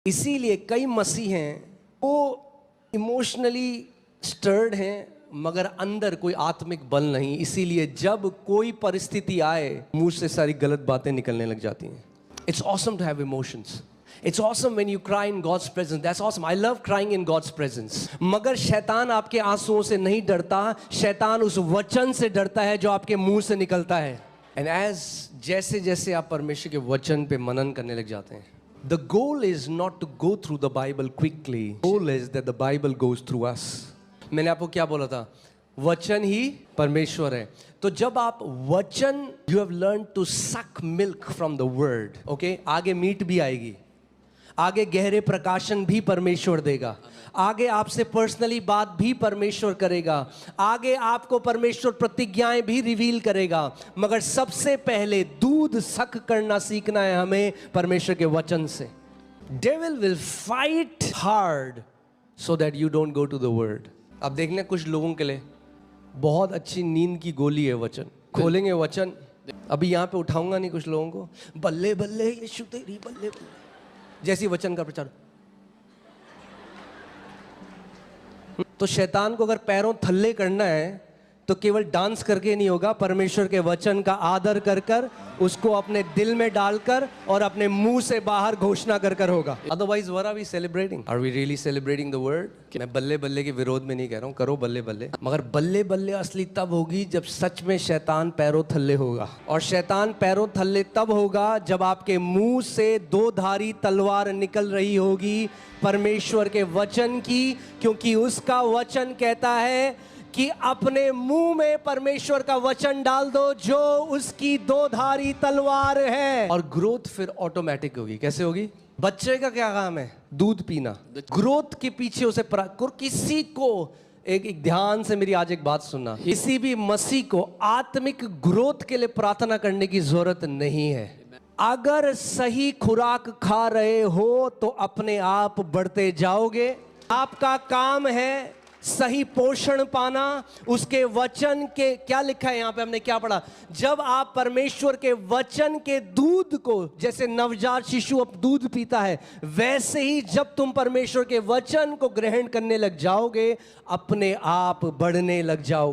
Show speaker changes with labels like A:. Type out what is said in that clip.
A: इसीलिए कई मसीह हैं वो इमोशनली स्टर्ड हैं मगर अंदर कोई आत्मिक बल नहीं, इसीलिए जब कोई परिस्थिति आए मुंह से सारी गलत बातें निकलने लग जाती हैं। It's awesome to have emotions, it's awesome when you cry in God's presence, that's awesome, I love crying in God's presence. मगर शैतान आपके आंसुओं से नहीं डरता, शैतान उस वचन से डरता है जो आपके मुंह से निकलता है। एंड जैसे जैसे आप परमेश्वर के वचन पे मनन करने लग जाते हैं, the goal is not to go through the Bible quickly, goal is that the Bible goes through us। मैंने आपको क्या बोला था, वचन ही परमेश्वर है। तो जब आप वचन, you have learned to suck milk from the word, okay? आगे मीट भी आएगी, आगे गहरे प्रकाशन भी परमेश्वर देगा, आगे आपसे पर्सनली बात भी परमेश्वर करेगा, आगे आपको परमेश्वर प्रतिज्ञाएं भी रिवील करेगा। मगर सबसे पहले दूध सक करना सीखना है हमें परमेश्वर के वचन से। Devil will fight hard so that you don't go to the word. अब देखने कुछ लोगों के लिए बहुत अच्छी नींद की गोली है वचन। खोलेंगे वचन, अभी यहाँ पे उठाऊंगा नहीं कुछ लोगों को, बल्ले बल्ले यीशु तेरी बल्ले बल्ले जैसी वचन का प्रचार। तो शैतान को अगर पैरों थल्ले करना है तो केवल डांस करके नहीं होगा, परमेश्वर के वचन का आदर कर कर उसको अपने दिल में डालकर और अपने मुंह से बाहर घोषणा कर कर होगा। Otherwise where are we celebrating, are we really celebrating the word? मैं बल्ले बल्ले के विरोध में नहीं कह रहा हूँ, करो बल्ले बल्ले, मगर बल्ले बल्ले असली तब होगी जब सच में शैतान पैरों थल्ले होगा। और शैतान पैरों थल्ले तब होगा जब आपके मुंह से दो धारी तलवार निकल रही होगी परमेश्वर के वचन की, क्योंकि उसका वचन कहता है कि अपने मुंह में परमेश्वर का वचन डाल दो जो उसकी दो धारी तलवार है। और ग्रोथ फिर ऑटोमेटिक होगी। कैसे होगी? बच्चे का क्या काम है? दूध पीना। ग्रोथ के पीछे उसे किसी को एक ध्यान से मेरी आज एक बात सुनना, किसी भी मसीह को आत्मिक ग्रोथ के लिए प्रार्थना करने की जरूरत नहीं है। अगर सही खुराक खा रहे हो तो अपने आप बढ़ते जाओगे। आपका काम है सही पोषण पाना, उसके वचन के क्या लिखा है यहाँ पे, हमने क्या पढ़ा? जब आप परमेश्वर के वचन के दूध को, जैसे नवजात शिशु अब दूध पीता है, वैसे ही जब तुम परमेश्वर के वचन को ग्रहण करने लग जाओगे अपने आप बढ़ने लग जाओगे।